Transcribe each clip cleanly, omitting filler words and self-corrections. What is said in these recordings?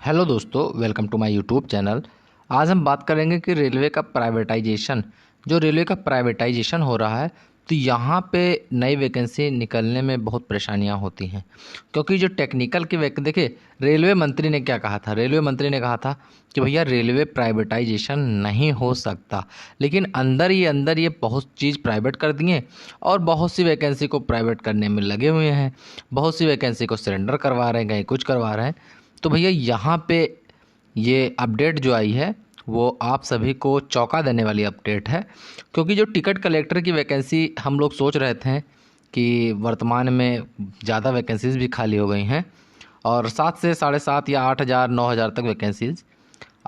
Hello दोस्तों, welcome to my YouTube channel. आज हम बात करेंगे कि रेलवे का प्राइवेटाइजेशन हो रहा है तो यहाँ पे नई वैकेंसी निकलने में बहुत परेशानियाँ होती हैं। क्योंकि जो टेक्निकल की देखिए, रेलवे मंत्री ने क्या कहा था। रेलवे मंत्री ने कहा था कि भैया रेलवे प्राइवेटाइजेशन नहीं हो सकता, लेकिन अंदर ये बहुत चीज़ प्राइवेट कर दिए और बहुत सी वैकेंसी को प्राइवेट करने में लगे हुए हैं। बहुत सी वैकेंसी को सरेंडर करवा रहे हैं, कहीं कुछ करवा रहे हैं। तो भैया यहाँ पे ये अपडेट जो आई है वो आप सभी को चौंका देने वाली अपडेट है। क्योंकि जो टिकट कलेक्टर की वैकेंसी हम लोग सोच रहे थे कि वर्तमान में ज़्यादा वैकेंसीज़ भी खाली हो गई हैं और 7 से 7.5 या 8,000 9,000 तक वैकेंसीज़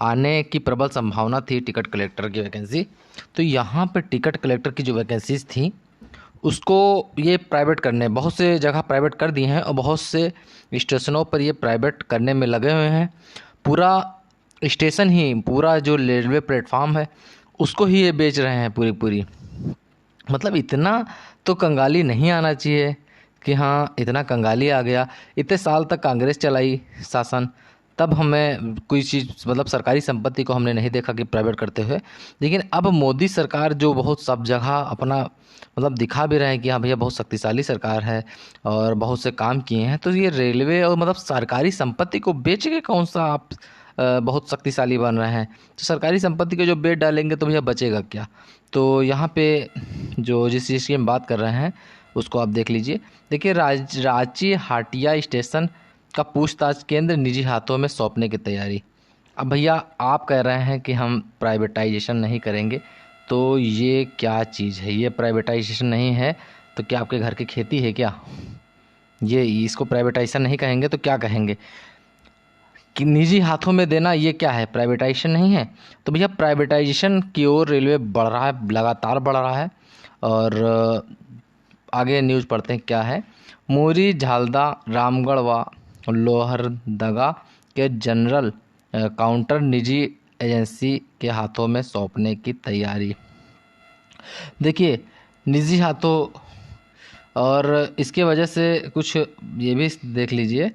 आने की प्रबल संभावना थी टिकट कलेक्टर की वैकेंसी। तो यहाँ पे टिकट कलेक्टर की जो वैकेंसीज़ थी उसको ये प्राइवेट करने, बहुत से जगह प्राइवेट कर दी हैं और बहुत से स्टेशनों पर ये प्राइवेट करने में लगे हुए हैं। पूरा स्टेशन ही, पूरा जो रेलवे प्लेटफॉर्म है उसको ही ये बेच रहे हैं पूरी पूरी। मतलब इतना तो कंगाली नहीं आना चाहिए कि हाँ इतना कंगाली आ गया। इतने साल तक कांग्रेस चलाई शासन, तब हमें कोई चीज़ मतलब सरकारी संपत्ति को हमने नहीं देखा कि प्राइवेट करते हुए। लेकिन अब मोदी सरकार जो बहुत सब जगह अपना मतलब दिखा भी रहे हैं कि हाँ भैया बहुत शक्तिशाली सरकार है और बहुत से काम किए हैं, तो ये रेलवे और मतलब सरकारी संपत्ति को बेच के कौन सा आप बहुत शक्तिशाली बन रहे हैं। तो सरकारी संपत्ति के जो बेच डालेंगे तो भैया बचेगा क्या। तो यहाँ पे जो जिस चीज़ की हम बात कर रहे हैं उसको आप देख लीजिए। देखिए, रांची हाटिया स्टेशन का पूछताछ केंद्र निजी हाथों में सौंपने की तैयारी। अब भैया आप कह रहे हैं कि हम प्राइवेटाइजेशन नहीं करेंगे, तो ये क्या चीज़ है। ये प्राइवेटाइजेशन नहीं है तो क्या आपके घर की खेती है क्या। ये इसको प्राइवेटाइजेशन नहीं कहेंगे तो क्या कहेंगे कि निजी हाथों में देना, ये क्या है, प्राइवेटाइजेशन नहीं है। तो भैया प्राइवेटाइजेशन की ओर रेलवे बढ़ रहा है, लगातार बढ़ रहा है। और आगे न्यूज़ पढ़ते हैं क्या है। मोरी झालदा रामगढ़ व लोहरदगा के जनरल काउंटर निजी एजेंसी के हाथों में सौंपने की तैयारी। देखिए, निजी हाथों, और इसके वजह से कुछ ये भी देख लीजिए।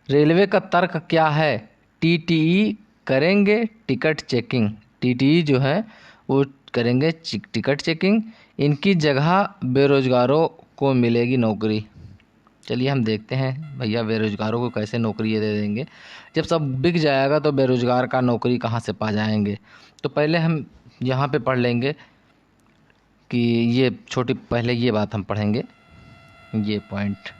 रेलवे का तर्क क्या है, टीटीई करेंगे टिकट चेकिंग। टीटीई जो है वो करेंगे टिकट चेकिंग, इनकी जगह बेरोजगारों को मिलेगी नौकरी। चलिए हम देखते हैं भैया बेरोजगारों को कैसे नौकरी ये दे देंगे। जब सब बिक जाएगा तो बेरोजगार का नौकरी कहाँ से पा जाएंगे। तो पहले हम यहाँ पे पढ़ लेंगे कि ये छोटी, पहले ये बात हम पढ़ेंगे, ये पॉइंट।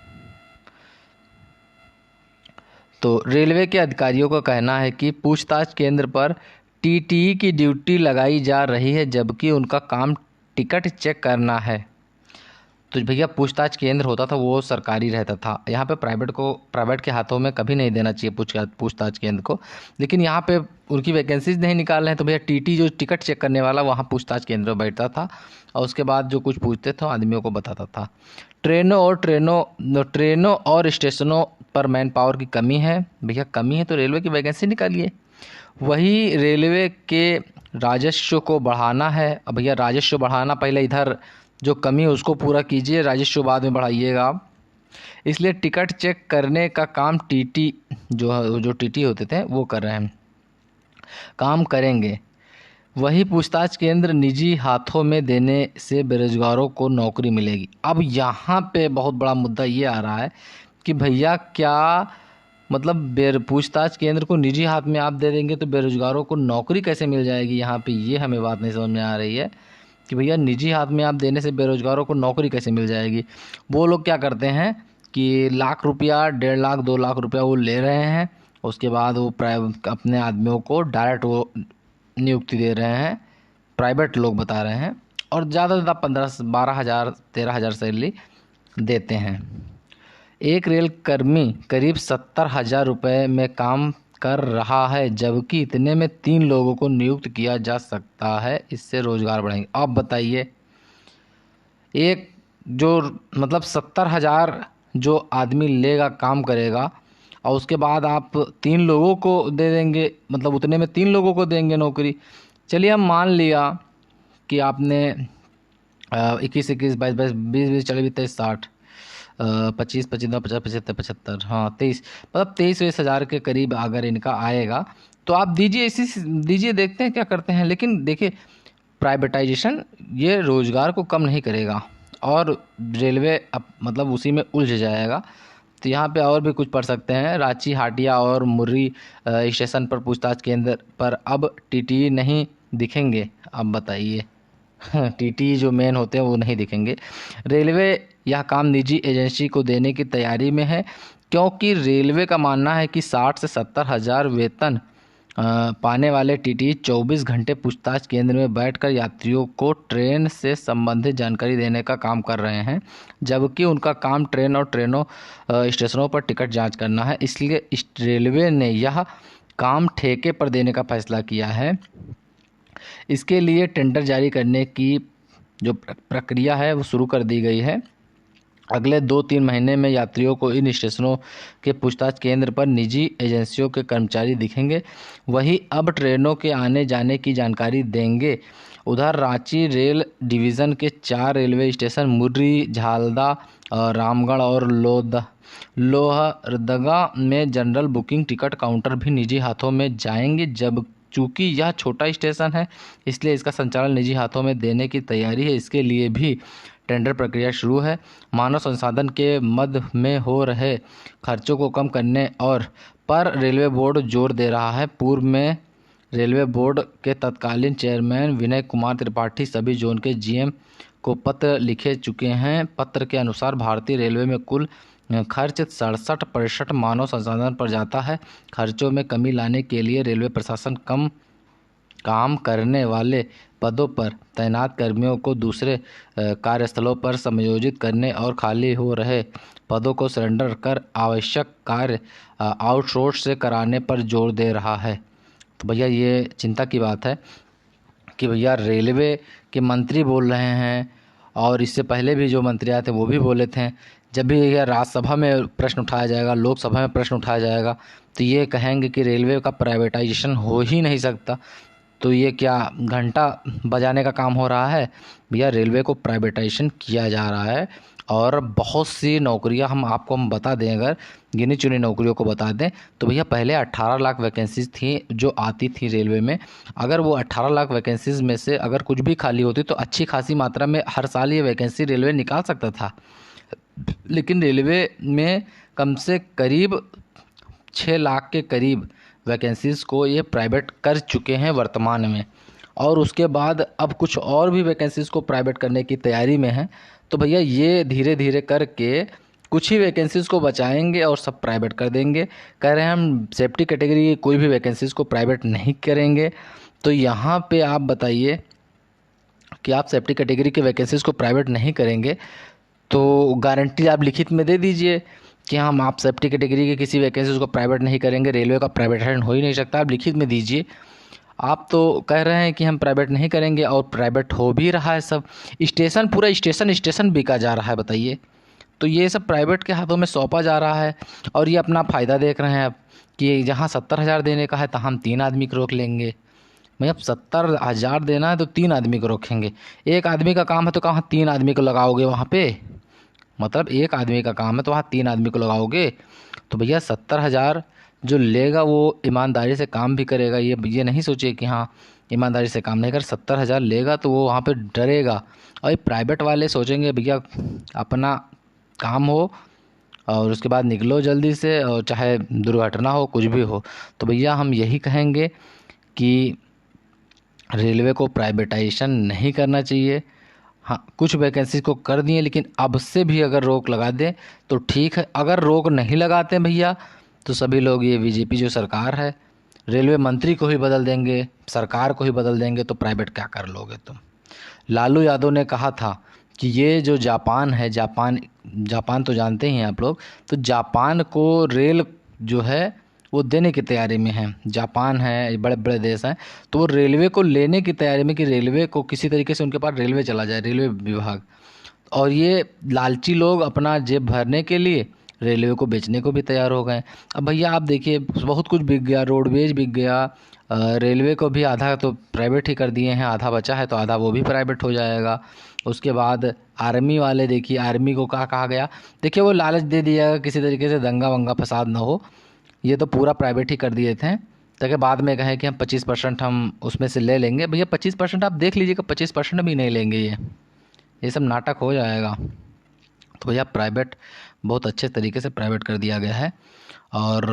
तो रेलवे के अधिकारियों का कहना है कि पूछताछ केंद्र पर टीटीई की ड्यूटी लगाई जा रही है, जबकि उनका काम टिकट चेक करना है। तो भैया पूछताछ केंद्र होता था वो सरकारी रहता था, यहाँ पे प्राइवेट के हाथों में कभी नहीं देना चाहिए पूछताछ केंद्र को। लेकिन यहाँ पे उनकी वैकेंसीज नहीं निकाल रहे हैं तो भैया टीटी जो टिकट चेक करने वाला वहाँ पूछताछ केंद्र में बैठता था और उसके बाद जो कुछ पूछते थे आदमियों को बताता था। ट्रेनों और स्टेशनों पर मैन पावर की कमी है। भैया कमी है तो रेलवे की वैकेंसी निकालिए। वही रेलवे के राजस्व को बढ़ाना है। अब भैया राजस्व बढ़ाना, पहले इधर जो कमी है उसको पूरा कीजिए, राजस्व बाद में बढ़ाइएगा आप। इसलिए टिकट चेक करने का काम टीटी जो टीटी होते थे वो कर रहे हैं, काम करेंगे। वही पूछताछ केंद्र निजी हाथों में देने से बेरोजगारों को नौकरी मिलेगी। अब यहाँ पे बहुत बड़ा मुद्दा ये आ रहा है कि भैया क्या मतलब पूछताछ केंद्र को निजी हाथ में आप दे देंगे तो बेरोजगारों को नौकरी कैसे मिल जाएगी। यहाँ पे ये हमें बात नहीं समझ में आ रही है कि भैया निजी हाथ में आप देने से बेरोजगारों को नौकरी कैसे मिल जाएगी। वो लोग क्या करते हैं कि लाख रुपया, 1.5 लाख 2 लाख रुपया वो ले रहे हैं, उसके बाद वो अपने आदमियों को डायरेक्ट वो नियुक्ति दे रहे हैं, प्राइवेट लोग बता रहे हैं, और ज़्यादा से ज़्यादा 15 12 हज़ार 13 हज़ार सैलरी देते हैं। एक रेल कर्मी करीब 70,000 रुपये में काम कर रहा है, जबकि इतने में 3 लोगों को नियुक्त किया जा सकता है। इससे रोजगार बढ़ेंगे। आप बताइए, एक जो मतलब 70,000 जो आदमी लेगा काम करेगा और उसके बाद आप 3 लोगों को दे देंगे, मतलब उतने में 3 लोगों को देंगे नौकरी। चलिए हम मान लिया कि आपने 21 21 22 22 20 20 24 25 30 60 25 25 50 75 75, हाँ 23, मतलब 23-23 हज़ार के करीब अगर इनका आएगा तो आप दीजिए, इसी दीजिए, देखते हैं क्या करते हैं। लेकिन देखिए, प्राइवेटाइजेशन ये रोज़गार को कम नहीं करेगा और रेलवे अब मतलब उसी में उलझ जाएगा। तो यहाँ पे और भी कुछ पढ़ सकते हैं। रांची, हाटिया और मुर्री स्टेशन पर पूछताछ केंद्र पर अब टीटी नहीं दिखेंगे। अब बताइए टीटी जो मेन होते हैं वो नहीं दिखेंगे। रेलवे यह काम निजी एजेंसी को देने की तैयारी में है, क्योंकि रेलवे का मानना है कि 60 से 70 हज़ार वेतन पाने वाले टीटी 24 घंटे पूछताछ केंद्र में बैठकर यात्रियों को ट्रेन से संबंधित जानकारी देने का काम कर रहे हैं, जबकि उनका काम ट्रेन और स्टेशनों पर टिकट जांच करना है। इसलिए रेलवे ने यह काम ठेके पर देने का फैसला किया है। इसके लिए टेंडर जारी करने की जो प्रक्रिया है वो शुरू कर दी गई है। अगले 2-3 महीने में यात्रियों को इन स्टेशनों के पूछताछ केंद्र पर निजी एजेंसियों के कर्मचारी दिखेंगे। वही अब ट्रेनों के आने जाने की जानकारी देंगे। उधर रांची रेल डिवीज़न के 4 रेलवे स्टेशन मुर्री, झालदा, रामगढ़ और लोहरदगा में जनरल बुकिंग टिकट काउंटर भी निजी हाथों में जाएंगे। जब चूँकि यह छोटा स्टेशन है, इसलिए इसका संचालन निजी हाथों में देने की तैयारी है। इसके लिए भी टेंडर प्रक्रिया शुरू है। मानव संसाधन के मद में हो रहे खर्चों को कम करने पर रेलवे बोर्ड जोर दे रहा है। पूर्व में रेलवे बोर्ड के तत्कालीन चेयरमैन विनय कुमार त्रिपाठी सभी जोन के जीएम को पत्र लिखे चुके हैं। पत्र के अनुसार भारतीय रेलवे में कुल खर्च 67% मानव संसाधन पर जाता है। खर्चों में कमी लाने के लिए रेलवे प्रशासन कम काम करने वाले पदों पर तैनात कर्मियों को दूसरे कार्यस्थलों पर समायोजित करने और खाली हो रहे पदों को सरेंडर कर आवश्यक कार्य आउटसोर्स से कराने पर जोर दे रहा है। तो भैया ये चिंता की बात है कि भैया रेलवे के मंत्री बोल रहे हैं, और इससे पहले भी जो मंत्री आए थे वो भी बोले थे। जब भी यह राज्यसभा में प्रश्न उठाया जाएगा, लोकसभा में प्रश्न उठाया जाएगा, तो ये कहेंगे कि रेलवे का प्राइवेटाइजेशन हो ही नहीं सकता। तो ये क्या घंटा बजाने का काम हो रहा है? भैया रेलवे को प्राइवेटाइजेशन किया जा रहा है, और बहुत सी नौकरियां हम बता दें, अगर गिनी चुनी नौकरियों को बता दें तो भैया पहले 18 लाख वैकेंसीज थी जो आती थी रेलवे में। अगर वो 18 लाख वैकेंसीज में से अगर कुछ भी खाली होती तो अच्छी खासी मात्रा में हर साल ये वैकेंसी रेलवे निकाल सकता था। लेकिन रेलवे में कम से करीब 6 लाख के करीब वैकेंसीज़ को ये प्राइवेट कर चुके हैं वर्तमान में, और उसके बाद अब कुछ और भी वैकेंसीज़ को प्राइवेट करने की तैयारी में है। तो भैया ये धीरे धीरे करके कुछ ही वैकेंसीज़ को बचाएंगे और सब प्राइवेट कर देंगे। कह रहे हैं हम सेफ्टी कैटेगरी की कोई भी वैकेंसीज़ को प्राइवेट नहीं करेंगे। तो यहाँ पे आप बताइए कि आप सेफ्टी कैटेगरी के वैकेंसीज़ को प्राइवेट नहीं करेंगे, तो गारंटी आप लिखित में दे दीजिए कि हम आप सेफ्टी कैटेगरी के किसी वैकेंसीज़ को प्राइवेट नहीं करेंगे, रेलवे का प्राइवेटाइजेशन हो ही नहीं सकता। आप लिखित में दीजिए। आप तो कह रहे हैं कि हम प्राइवेट नहीं करेंगे और प्राइवेट हो भी रहा है सब। स्टेशन पूरा स्टेशन बिका जा रहा है, बताइए। तो ये सब प्राइवेट के हाथों में सौंपा जा रहा है, और ये अपना फ़ायदा देख रहे हैं अब कि जहाँ 70 हज़ार देने का है तो हम 3 आदमी को रोक लेंगे। भाई अब 70 हज़ार देना है तो 3 आदमी को रोकेंगे। एक आदमी का काम है तो कहाँ 3 आदमी को लगाओगे वहाँ पे? मतलब एक आदमी का काम है तो वहाँ 3 आदमी को लगाओगे? तो भैया 70 हज़ार जो लेगा वो ईमानदारी से काम भी करेगा। ये नहीं सोचिए कि हाँ ईमानदारी से काम नहीं कर। 70 हज़ार लेगा तो वो वहाँ पे डरेगा। और ये प्राइवेट वाले सोचेंगे भैया अपना काम हो और उसके बाद निकलो जल्दी से, और चाहे दुर्घटना हो कुछ भी हो। तो भैया हम यही कहेंगे कि रेलवे को प्राइवेटाइजेशन नहीं करना चाहिए। हाँ, कुछ वैकेंसी को कर दिए, लेकिन अब से भी अगर रोक लगा दें तो ठीक है। अगर रोक नहीं लगाते भैया तो सभी लोग ये बीजेपी जो सरकार है, रेलवे मंत्री को ही बदल देंगे, सरकार को ही बदल देंगे, तो प्राइवेट क्या कर लोगे तुम। लालू यादव ने कहा था कि ये जो जापान है, जापान तो जानते ही हैं आप लोग, तो जापान को रेल जो है वो देने की तैयारी में है। जापान है, बड़े बड़े देश हैं, तो वो रेलवे को लेने की तैयारी में कि रेलवे को किसी तरीके से उनके पास रेलवे चला जाए, रेलवे विभाग। और ये लालची लोग अपना जेब भरने के लिए रेलवे को बेचने को भी तैयार हो गए। अब भैया आप देखिए बहुत कुछ बिक गया, रोडवेज बिक गया, रेलवे को भी आधा तो प्राइवेट ही कर दिए हैं, आधा बचा है तो आधा वो भी प्राइवेट हो जाएगा। उसके बाद आर्मी वाले देखिए, आर्मी को कहा गया, देखिए वो लालच दे दिया जाएगा किसी तरीके से दंगा वंगा फसाद ना हो, ये तो पूरा प्राइवेट ही कर दिए थे ताकि बाद में कहें कि हम 25% हम उसमें से ले लेंगे। भैया 25% आप देख लीजिएगा, 25% भी नहीं लेंगे, ये सब नाटक हो जाएगा। तो भैया प्राइवेट बहुत अच्छे तरीके से प्राइवेट कर दिया गया है और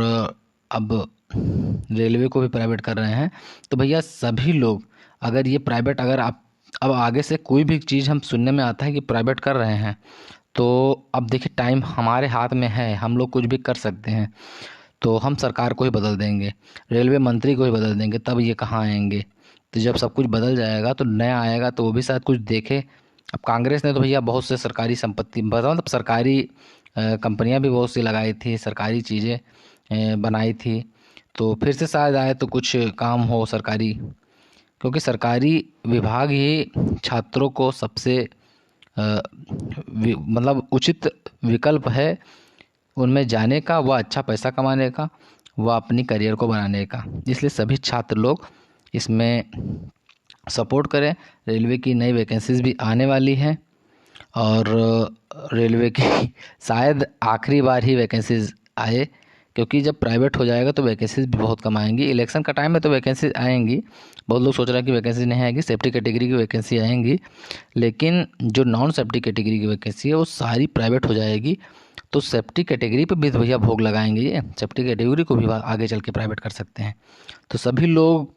अब रेलवे को भी प्राइवेट कर रहे हैं। तो भैया सभी लोग अगर ये प्राइवेट, अगर आप अब आगे से कोई भी चीज़ हम सुनने में आता है कि प्राइवेट कर रहे हैं, तो अब देखिए टाइम हमारे हाथ में है, हम लोग कुछ भी कर सकते हैं। तो हम सरकार को ही बदल देंगे, रेलवे मंत्री को ही बदल देंगे, तब ये कहाँ आएंगे। तो जब सब कुछ बदल जाएगा तो नया आएगा तो वो भी शायद कुछ देखे। अब कांग्रेस ने तो भैया बहुत से सरकारी संपत्ति मतलब सरकारी कंपनियां भी बहुत सी लगाई थी, सरकारी चीज़ें बनाई थी, तो फिर से शायद आए तो कुछ काम हो सरकारी, क्योंकि सरकारी विभाग ही छात्रों को सबसे मतलब उचित विकल्प है उनमें जाने का, व अच्छा पैसा कमाने का, व अपनी करियर को बनाने का। इसलिए सभी छात्र लोग इसमें सपोर्ट करें। रेलवे की नई वैकेंसीज भी आने वाली हैं और रेलवे की शायद आखिरी बार ही वैकेंसीज आए, क्योंकि जब प्राइवेट हो जाएगा तो वैकेंसीज भी बहुत कम आएंगी। इलेक्शन का टाइम में तो वैकेंसीज आएंगी, बहुत लोग सोच रहे हैं कि वैकेंसी नहीं आएगी, सेफ्टी कैटेगरी की वैकेंसी आएंगी, लेकिन जो नॉन सेफ्टी कैटेगरी की वैकेंसी है वो सारी प्राइवेट हो जाएगी। तो सेफ्टी कैटेगरी पे भी भैया भोग लगाएंगे, ये सेफ्टी कैटेगरी को भी आगे चल के प्राइवेट कर सकते हैं। तो सभी लोग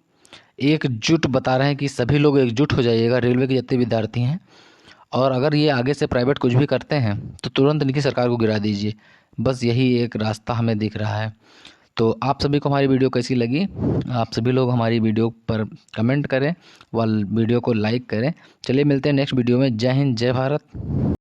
एकजुट बता रहे हैं कि सभी लोग एकजुट हो जाइएगा, रेलवे के जितने विद्यार्थी हैं, और अगर ये आगे से प्राइवेट कुछ भी करते हैं तो तुरंत इनकी सरकार को गिरा दीजिए, बस यही एक रास्ता हमें दिख रहा है। तो आप सभी को हमारी वीडियो कैसी लगी, आप सभी लोग हमारी वीडियो पर कमेंट करें व वीडियो को लाइक करें। चलिए मिलते हैं नेक्स्ट वीडियो में। जय हिंद, जय भारत।